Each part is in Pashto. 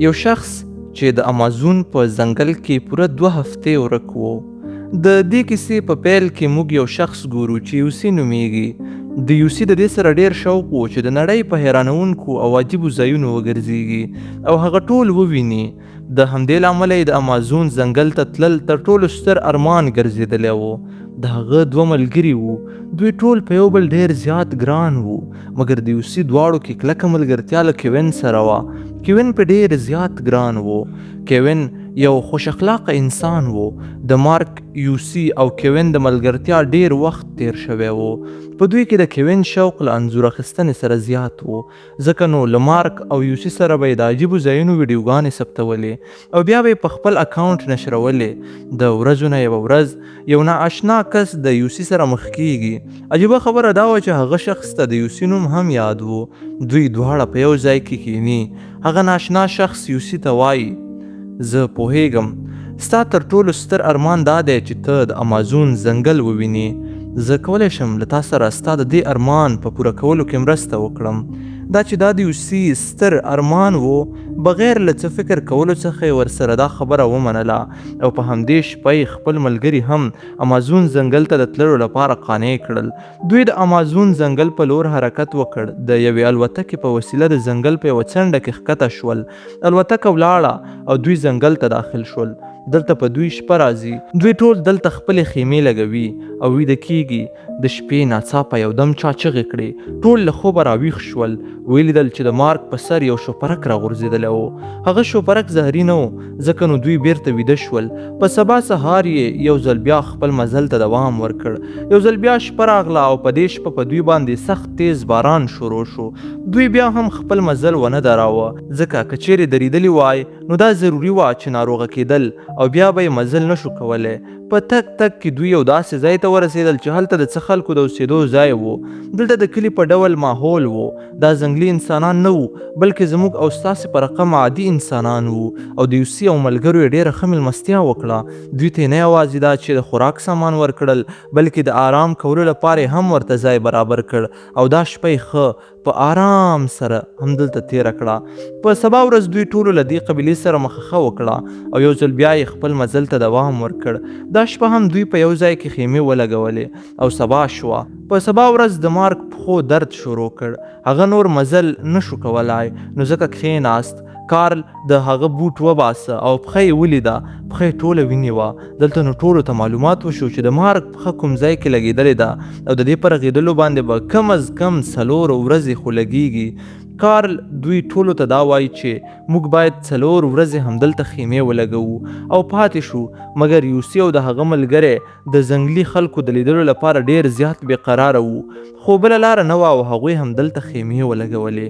یو شخص چې د امازون په ځنګل کې پوره 2 هفتې ورک و. د دې کیسې په پیل کې موږ یو شخص ګورو چې یوسي نومیږي. د یوسي د دې سره ډیر شوق و چې د نړۍ په حیرانونکو او عجیبو ځایونو وګرځېږي او هغه ټول وویني. د همدې له امله یې د امازون ځنګل ته تلل تر ټولو ستر ارمان ګرځېدلی و. د هغه 2 ملګري وو. دوی ټول په یو بل ډیر زیات ګران وو، مګر د یوسي دواړو کې کلکه ملګرتیا له کیوین سره وه. کیوین په ډیر زیات ګران وو. کیوین یو خوش اخلاقه انسان وو. د مارک، یوسي او کیوین د ملګرتیا ډیر وخت تیر شوی وو. په دوی کې د کیوین شوق له انځور اخیستنې سره زیات وو، ځکه نو له مارک او یوسي سره به یې د عجیبو ځایونو ویډیوګانې ثبتولې او بیا به یې په خپل اکاونټ نشرولې. د ورځو نه یوه ورځ یو نااشنا کس د یوسي سره مخ کیږي. عجیبه خبره دا وه چې هغه شخص ته د یوسي نوم هم یاد وو. دوی دواړه په یو ځای کې کینی. هغه ناشنا شخص یوسي ته وایي، زه پوهیږم ستا تر ټولو ستر ارمان دا دی چې ته د امازون ځنګل ووینې. زه کولی شم له تا سره ستا د دې ارمان په پوره کولو کې مرسته وکړم. دا چې دا د یوسي ستر ارمان و، بغیر له څه فکر کولو څخه یې ورسره دا خبره ومنله او په همدې شپه یې خپل ملګري هم امازون ځنګل ته د تللو لپاره قانع کړل. دوی د امازون ځنګل په لور حرکت وکړ. د یوې الوتکې په وسیله د ځنګل په یوه څنډه کې ښکته شول. الوتکه ولاړه او دوی ځنګل ته داخل شول. دلته په دوی شپه راځي. دوی ټول دلته خپلې خیمې لګوي او ویده کیږي. د شپې ناڅاپه یو دم چا چغې کړې. ټول له خوبه راویښ شول. ولیدل چې د مارک په سر یو شوپرک راغورځېدلی و. هغه شوپرک زهري نه و، ځکه نو دوی بیرته ویده شول. په سبا سهار یې یو ځل بیا خپل مزل ته دوام ورکړ. یو ځل بیا شپه راغله او په دې شپه په دوی باندې سخت تیز باران شروع شو. دوی بیا هم خپل مزل ونه دراوه، ځکه که چیرې درېدلي وای نو دا ضروري وه چې ناروغه کېدل او بیا به یې مزل نشو کولی. په تک تک کې دوی یو داسې ځای ته ورسېدل چې هلته د څه خلکو د اوسېدو ځای و. دلته د کلي په ډول ماحول و. دا ځنګلي انسانان نه وو، بلکې زموږ او ستاسې په رقم عادي انسانان وو. او د یوسي او ملګرو یې ډېره ښه مېلمستیا وکړه. دوی ته نه یوازې دا چې د خوراک سامان ورکړل، بلکې د آرام کولو لپاره یې هم ورته ځای برابر کړ او دا شپه یې ښه په آرام سره همدلته تیره کړه. په سبا ورځ دوی ټولو له دې قبیلې سره مخه وکړه او یو ځل بیا یې خپل مزل ته دوام ورکړ. دا شپه هم دوی په یو ځای کې خیمې ولګولې او سبا شوه. په سبا ورځ د مارک پښو درد شروع کړ. هغه نور مزل نشو کولای، نو ځکه کښېناست. کارل د هغه بوټ وباسه او پښه یې ولیده. پښه یې ټوله وینې وه. دلته نو ټولو ته معلومات وشو چې د مارک پښه کوم ځای کې لګېدلې ده او د دې په رغېدلو باندې به کم از کم 4 ورځې خو لګېږي. کارل دوی ټولو ته دا وایي چې موږ باید 4 ورځې همدلته خیمې ولګوو او پاتې شو. مګر یوسي او د هغه ملګری د ځنګلي خلکو د لیدلو لپاره ډیر زیات بې قراره وو، خو بله لاره نه وه او هغوی همدلته خیمې ولګولې.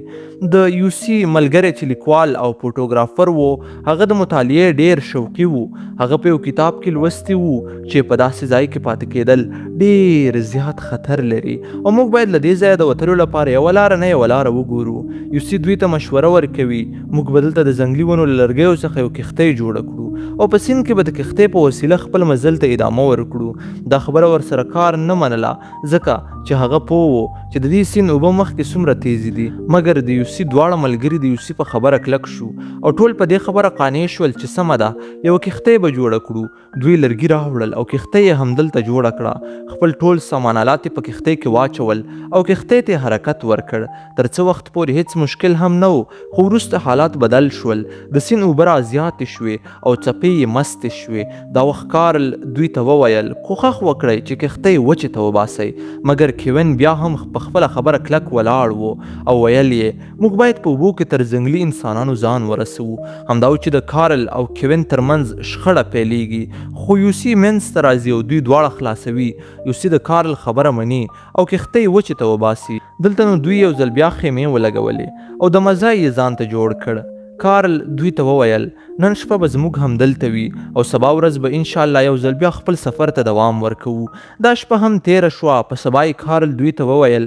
د یوسي ملګری چې لیکوال او فوټوګرافر و، هغه د مطالعې ډیر شوقي و. هغه په یو کتاب کې لوستی و چې په داسې ځای کې پاتې کېدل ډیر زیات خطر لري او موږ باید له دې ځایه د وتلو لپاره یوه لاره نه یوه لاره وګورو. یوسي دوی ته مشوره ورکوي، موږ به دلته د ځنګلي ونو له لرګیو څخه یو کښتۍ جوړه کړو او په سیند کې به د کښتۍ په وسیله خپل مزل ته ادامه ورکړو. دا خبره ورسره کار نه منله، ځکه چې هغه پوه و چې د دې سیند اوبه مخکې څومره تیزې دي. مګر د یوسي دواړه ملګري د یوسي په خبره کلک شو او ټول په دې خبره قانع شول چې سمه ده، یوه کښتۍ به جوړه کړو. دوی لرګي راوړل او کښتۍ یې همدلته جوړه کړه. خپل ټول سامانالات یې په کښتۍ کې واچول او کښتۍ ته حرکت ورکړ. تر څه وخت پورې هیڅ مشکل هم نه و، خو وروسته حالات بدل شول. د سیند اوبه رازیاتې شوې او څپې یې مستې شوې. دا وخت کارل دوی ته وویل کوښښ وکړئ چې کښتۍ وچې ته وباسئ. مګر کیوین بیا هم په خپله خبره کلک ولاړ و او ویل یې موږ باید په اوبو کې تر ځنګلي انسانانو ځان ورسوو. همدا و چې د کارل او کیوین ترمنځ شخړه پیلیږي، خو یوسي منځ ته راځي او دوی دواړه خلاصوي. یوسي د کارل خبره مني او کښتۍ وچې ته وباسي. دلته نو دوی یو ځل بیا خیمې ولګولې او د مزه یې ځان ته جوړ کړ. کارل دوی ته وویل نن شپه به زموږ همدلته وي او سبا ورځ به انشاءالله یو ځل بیا خپل سفر ته دوام ورکوو. دا شپه هم تیره شوه. په سبا یې کارل دوی ته وویل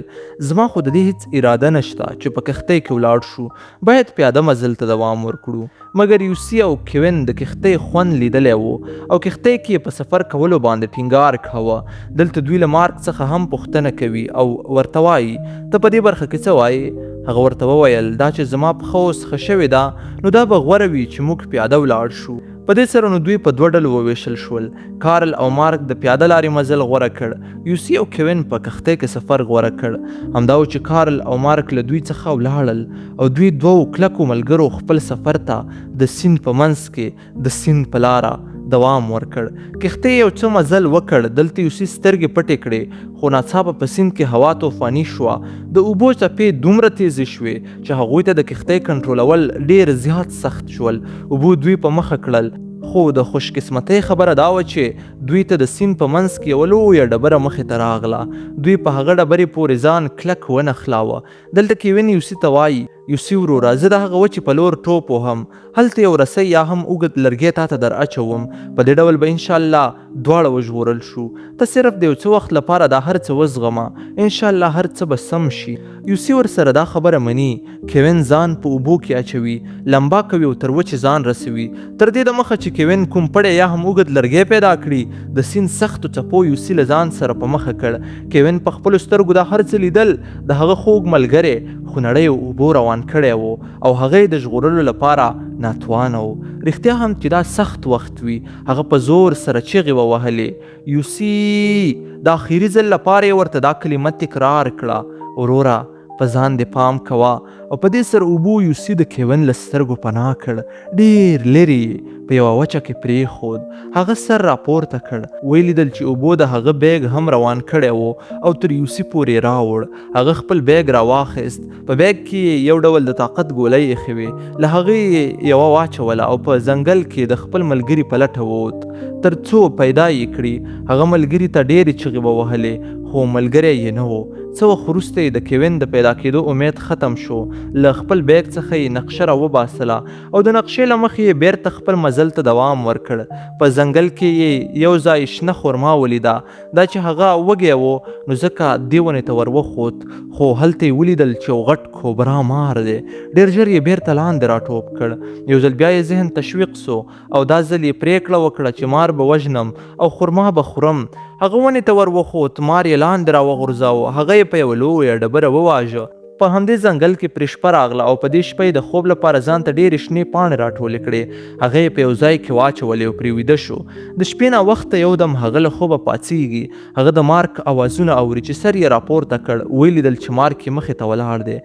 زما خو د دې هیڅ اراده نشته چې په کښتۍ کې ولاړ شو، باید پیاده مزل ته دوام ورکړو. مګر یوسي او کیوین د کښتۍ خوند لیدلی و او کښتۍ کې یې په سفر کولو باندې ټینګار کوه. دلته دوی له مارک څخه هم پوښتنه کوي او ورته وایي ته په دې برخه کې څه وایې؟ هغه ورته وویل دا چې زما پښه اوس ښه شوې ده نو دا به غوره وي چې موږ پیاده ولاړ شو. په دې سره نو دوی په دوه ډلو وویشل شول. کارل او مارک د پیاده لارې مزل غوره کړ. یوسي او کوین په کښتۍ کې سفر غوره کړ. همدا و چې کارل او مارک له دوی څخه ولاړل او دوی دوو کلکو ملګرو خپل سفر ته د سیند په منځ کې د سیند په لاره دوام ورکړ. کښتۍ یو څه مزل وکړ. دلته یوسي سترګې پټې کړې، خو ناڅاپه په سیند کې هوا طوفاني شوه. د اوبو څپې دومره تیزې شوې چې هغوی ته د کښتۍ کنټرولول ډېر زیات سخت شول. اوبو دوی په مخه کړل، خو د خوش قسمتۍ خبره دا وه چې دوی ته د سیند په منځ کې یوه لویه ډبره مخې ته راغله. دوی په هغه ډبرې پورې ځان کلک ونښلاوه. دلته کوین یوسي ته وایي: یوسي وروره، زه د هغه وچې په لور ټوپ وهم. هلته یو رسی یا هم اوږد لرګی تا ته در اچوم. په دې ډول به انشاءالله دواړه وژغورل شو. ته صرف د یو څه وخت لپاره دا هر څه وزغمه، انشاءالله هر څه به سم شي. یوسي ورسره دا خبره مني. کوین ځان په اوبو کې اچوي، لمبا کوي او تر وچې ځان رسوي. تر دې دمخه چې کوین کوم پړی یا هم اوږد لرګی پیدا کړي، د سیند سختو څپو یوسي له ځان سره په مخه کړ. کوین په خپلو سترګو دا هر څه لیدل. د هغه خوږ ملګری خونړی اوبو روان کړی و او هغه د ژغورلو لپاره ناتوانه و. رښتیا هم چې دا سخت وخت وي. هغه په زور سره چیغې ووهلې: یوسي! د آخري ځل لپاره یې ورته دا کلمه تکرار کړه: وروره، په ځان دې پام کوه. او په دې سره اوبو یوسي د کوین له سترګو پناه کړ. ډېر لرې په یوه وچه کې پرېښود. هغه سر راپورته کړ. ویې لیدل چې اوبو د هغه بیګ هم روان کړی و او تر یوسي پورې راوړ. هغه خپل بیګ راواخیست. په بیګ کې یو ډول د طاقت ګولۍ ایښې وې. له هغې یې یوه واچوله او په ځنګل کې د خپل ملګري په لټه ووت تر څو پیدا یې کړي. هغه ملګري ته ډېرې چغې ووهلې، خو ملګری یې نه و. څه وخت وروسته یې د کوین د پیدا کېدو امید ختم شو. له خپل بیګ څخه یې نقشه راوباسله او د نقشې له مخې یې بیرته خپل مزل ته دوام ورکړ. په ځنګل کې یې یو ځای شنه خرما ولیده. دا چې هغه وږی و، نو ځکه دې ونې ته ور وخوت، خو هلته یې ولیدل چې یو غټ کوبرا مار دی. ډېر ژر یې بیرته لاندې راټوپ کړ. یو ځل بیا یې ذهن تشویق سو او دا ځل یې پرېکړه وکړه چې مار به وژنم او خرما به خورم. هغه ونې ته ور وخوت، مار یې لاندې راوغورځاوه. هغه یې په یوه لویه ډبره وواژه. په همدې ځنګل کې پرې شپه راغله او په دې شپه یې د خوب لپاره ځان ته ډېرې شنې پاڼې راټولې کړې. هغه یې په یو ځای کې واچولې او پرې ویده شو. د شپې ناوخته یو دم هغه له خوبه پاڅېږي. هغه د مارک اوازونه اوري چې سر یې راپورته کړ. ویې لیدل چې مارک یې مخې ته ولاړ دی.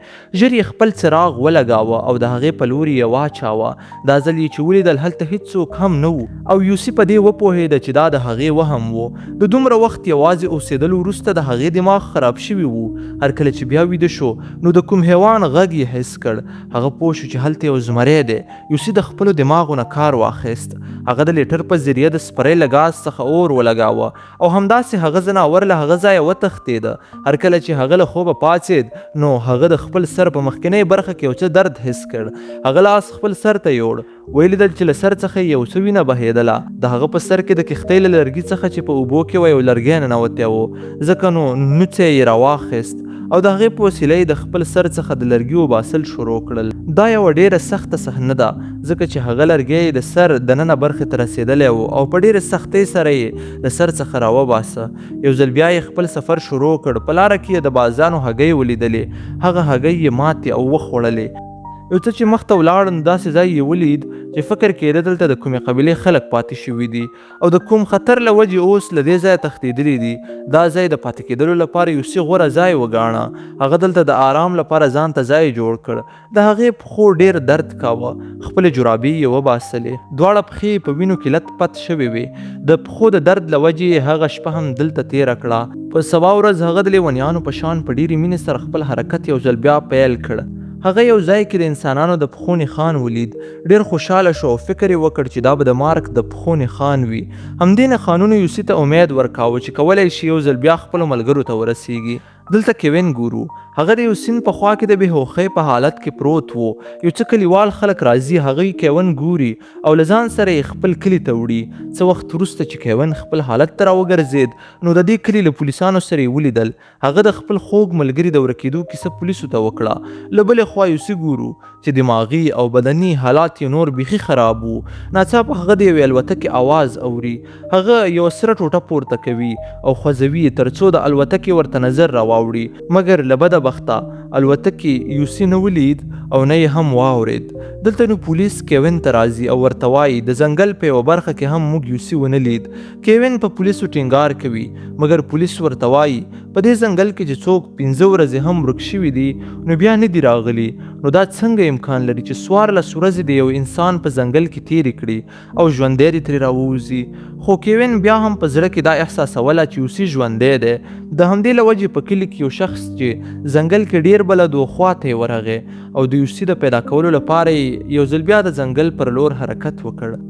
ژر یې خپل څراغ ولګاوه او د هغې په لوري یې واچاوه. دا ځل یې چې ولیدل هلته هېڅوک هم نه و او یوسي په دې وپوهېده چې دا د هغې وهم و. د دومره وخت یوازې اوسېدلو وروسته د هغې دماغ خراب شوي و. هر کله چې بیا ویده شو، نو د کوم حیوان غږ یې حس کړ. هغه پوه شو چې هلته یو زمری دی. یوسي د خپلو دماغو نه کار واخیست. هغه د لیټر په ذریعه د سپرۍ له ګاز څخه اور ولګاوه او همداسې هغه ځناور له هغه ځایه وتښتېده. هر کله چې هغه له خوبه پاڅېد، نو هغه د خپل سر په مخکینۍ برخه کې یو څه درد حس کړ. هغه لاس خپل سر ته یوړ. ویې لیدل چې له سر څخه یې یو څه وینه بهېدله. د هغه په سر کې د کښتۍ له لرګي څخه چې په اوبو کې و یو لرګی ننوتی و. ځکه نو نوڅی یې راواخیست او د هغې په وسیله یې د خپل سر څخه د لرګي وباسل شروع کړل. دا یوه ډېره سخته صحنه ده، ځکه چې هغه لرګی یې د سر دننه برخې ته رسېدلی و او په ډېرې سختۍ سره یې د سر څخه راوباسه. یو ځل بیا یې خپل سفر شروع کړ. په لاره کې یې د بازانو هګۍ ولیدلې. هغه هګۍ یې ماتې او وخوړلې. یو څه چې مخته ولاړ، نو داسې ځای یې ولید چې فکر کېده دلته د کومې قبیلې خلک پاتې شوي دي او د کوم خطر له وجې اوس له دې ځایه تښتېدلي دي. دا ځای د پاتې کېدلو لپاره یوسي غوره ځای وګاڼه. هغه دلته د آرام لپاره ځان ته ځای جوړ کړ. د هغې پښو ډېر درد کاوه. خپلې جرابې یې وباسلې. دواړه پښې په وینو کې لت پت شوې وې. د پښو د درد له وجې هغه شپه هم دلته تېره کړه. په سبا ورځ هغه د لیونیانو په شان په ډېرې مینې سره خپل حرکت یو ځل بیا پیل کړ. هغه یو ځای کې د انسانانو د پښو نښان ولید. ډېر خوشحاله شو او فکر یې وکړ چې دا به د مارک د پښو نښان وي. همدې نښانونو یوسي ته امید ورکاوه چې کولی شي یو ځل بیا خپلو ملګرو ته ورسیږي. دلته کوین ګورو. هغه د یو سیند په خوا کې د بېهوښۍ په حالت کې پروت و. یو څه کلیوال خلک راځي. هغوی کوین ګوري او له ځان سره یې خپل کلي ته وړي. څه وخت وروسته چې کوین خپل حالت ته راوګرځېد، نو د دې کلي له پولیسانو سره یې ولیدل. هغه د خپل خوږ ملګري د ورکېدو کیسه پولیسو ته وکړه. له بلې خوا یوسي ګورو چې دماغي او بدني حالات یې نور بیخي خراب وو. ناڅاپه هغه د یوې الوتکې اواز اوري. هغه یوه سره ټوټه پورته کوي او خوځوي تر څو د الوتکې ورته نظر راواوړي. مګر له بده بدبخته الوتکې یوسي نه ولید او نه یې هم واورید. دلته نو پولیس کیوین ته راځي او ورته وایي د ځنګل په یوه برخه کې هم موږ یوسي ونه لید. کیوین په پولیسو ټینګار کوي مګر پولیس ورته وایي په دې ځنګل کې چې څوک 15 ورځې هم ورک شوي دي نو بیا نه دي راغلي، نو دا څنګه امکان لري چې 14 ورځې د یو انسان په ځنګل کې تیرې کړي او ژوندی دې ترې راووځي. خو کیوین بیا هم په زړه کې دا احساسوله چې یوسي ژوندی دی. د همدې له وجې په کلي کې یو شخص چې ځنګل کې ډیر بلد و خواته یې ورغی او د یوسي د پیدا کولو لپاره یو ځل بیا د ځنګل پر لور حرکت وکړ.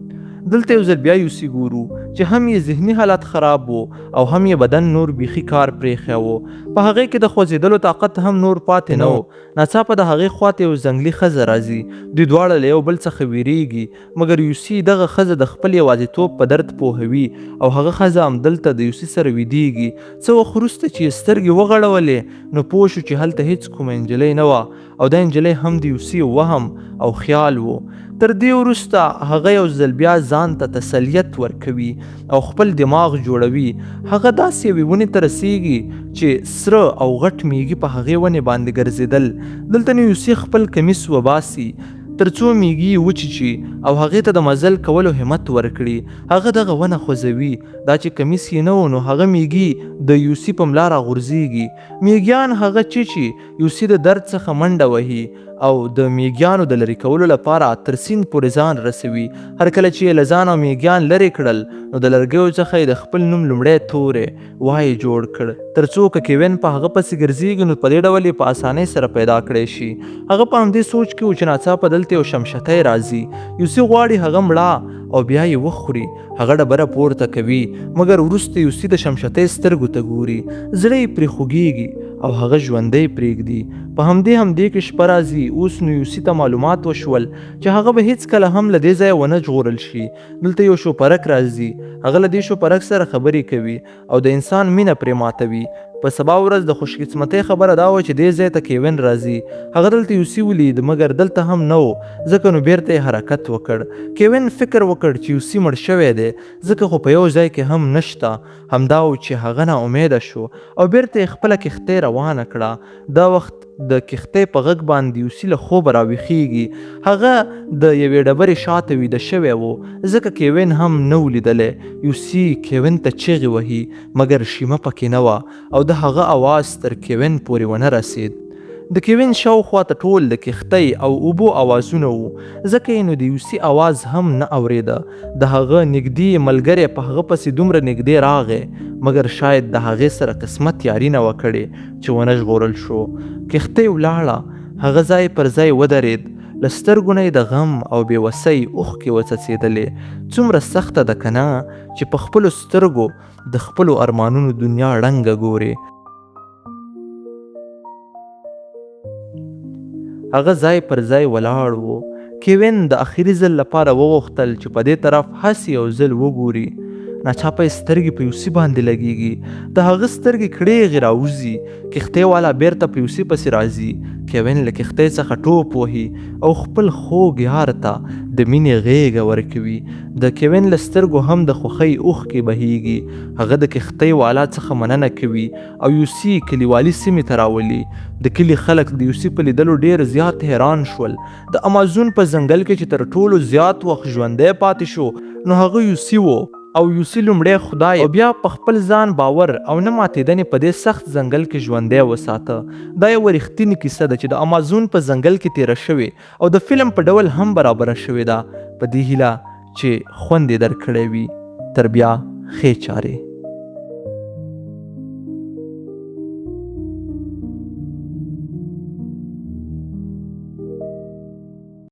دلته یو ځل بیا یوسي ګورو چې هم یې ذهني حالت خراب و او هم یې بدن نور بیخي کار پرېښی و. په هغې کې د خوځېدلو طاقت هم نور پاتې نه و. ناڅاپه د هغې خواته یو ځنګلي ښځه راځي. دوی دواړه له یو بل څخه ویریږي مګر یوسي دغه ښځه د خپل یوازیتوب په درد پوهوي او هغه ښځه همدلته د یوسي سره ویدیږي. څه وخت وروسته چې یې سترګې وغړولې نو پوه شو چې هلته هیڅ کومه نجلۍ نه وه او دا نجلۍ هم د یوسي وهم او خیال و. تر دې وروسته هغه یو ځل بیا ځان ته تسلیت ورکوي او خپل دماغ جوړوي. هغه داسې یوې ونې ته رسیږي چې سره او غټ میږي په هغې ونې باندې ګرځېدل. دلته نو یوسي خپل کمیس وباسي تر څو میږي یې وچیچي او هغې ته د مزل کولو همت ورکړي. هغه دغه ونه خوځوي. دا چې کمیس یې نه و نو هغه میږي د یوسي په ملا راغورځېږي. میږیان هغه چیچي یوسي د درد څخه منډه وهي او د میږیانو د لرې کولو لپاره تر سیند پورې ځان رسوي. هر کله چې یې له ځانه میږیان لرې کړل نو د لرګیو څخه یې د خپل نوم لومړی تورې وای جوړ کړ تر څو که کیوین په هغه پسې ګرځېږي نو په دې ډول یې په اسانۍ سره پیدا کړی شي. هغه په همدې سوچ کې و چې ناڅاپه دلته یو شمشتی راځي. یوسي غواړي هغه مړه او بیا یې وخوري. هغه ډبره پورته کوي مګر وروسته یوسي د شمشتی سترګو ته ګوري. زړه یې پرې خوږېږي او هغه ژوندی پرېږدي. په همدې کې شپه راځي. اوس نو یوسي ته معلومات وشول چې هغه به هیڅکله هم له دې ځایه ونه ژغورل شي. دلته یو شوپرک راځي. هغه له دې شوپرک سره خبرې کوي او د انسان مینه پرې ماتوي. په سبا ورځ د خوش قسمتۍ خبره دا وه چې دې ځای ته کیوین راځي. هغه دلته یوسي ولید مګر دلته هم نه و ځکه نو بیرته یې حرکت وکړ. کیوین فکر وکړ چې یوسي مړ شوی دی ځکه خو په یو ځای کې هم نشته. همدا و چې هغه نا امیده شو او بیرته یې خپله کښتۍ روانه کړه. دا وخت د کښتۍ په غږ باندې یوسي له خوبه راویښېږي. هغه د یوې ډبرې شاته ویده شوی و ځکه کیوین هم نه و لیدلی. یوسي کیوین ته چیغې وهي مګر شیمه پکې نه وه او د هغه اواز تر کیوین پورې ونه رسید. د کیوین شاوخوا ته ټول د کښتۍ او اوبو اوازونه وو ځکه یې نو د یوسي اواز هم نه اورېده. د هغه نږدې ملګری په هغه پسې دومره نږدې راغی مګر شاید د هغې سره قسمت یاري نه وه کړې چې ونه ژغورل شو. کښتۍ ولاړه. هغه ځای پر ځای ودرېد. له سترګو نه یې د غم او بېوسۍ اوښکې وڅڅېدلې. څومره سخته ده که نه چې په خپلو سترګو د خپلو ارمانونو دنیا ړنګه ګورې. هغه ځای پر ځای ولاړ و. کیوین د اخري ځل لپاره وغوښتل چې په دې طرف هسې یو ځل وګوري. ناڅاپه یې سترګې په یوسي باندې لګېږي. د هغه سترګې کړېغې راوځي. کښتۍ والا بیرته په یوسي پسې راځي. کیوین له کښتۍ څخه ټوپ وهي او خپل خوږ یار ته د مینې غېږه ورکوي. د کیوین له سترګو هم د خوښۍ اوښکې بهیږي. هغه د کښتۍ والا څخه مننه کوي او یوسي کلیوالي سیمې ته راولي. د کلي خلک د یوسي په لیدلو ډېر زیات حیران شول. د امازون په ځنګل کې چې تر ټولو زیات وخت ژوندی پاتې شو نو هغه یوسي و او یوسي لومړی خدای او بیا په خپل ځان باور او نه ماتېدنې په دې سخت ځنګل کې ژوندی وساته. دا یوه رښتینې کیسه ده چې د امازون په ځنګل کې تېره شوې او د فلم په ډول هم برابره شوې ده. په دې هیله چې خوند یې درکړی وي. تر بیا ښې چارې.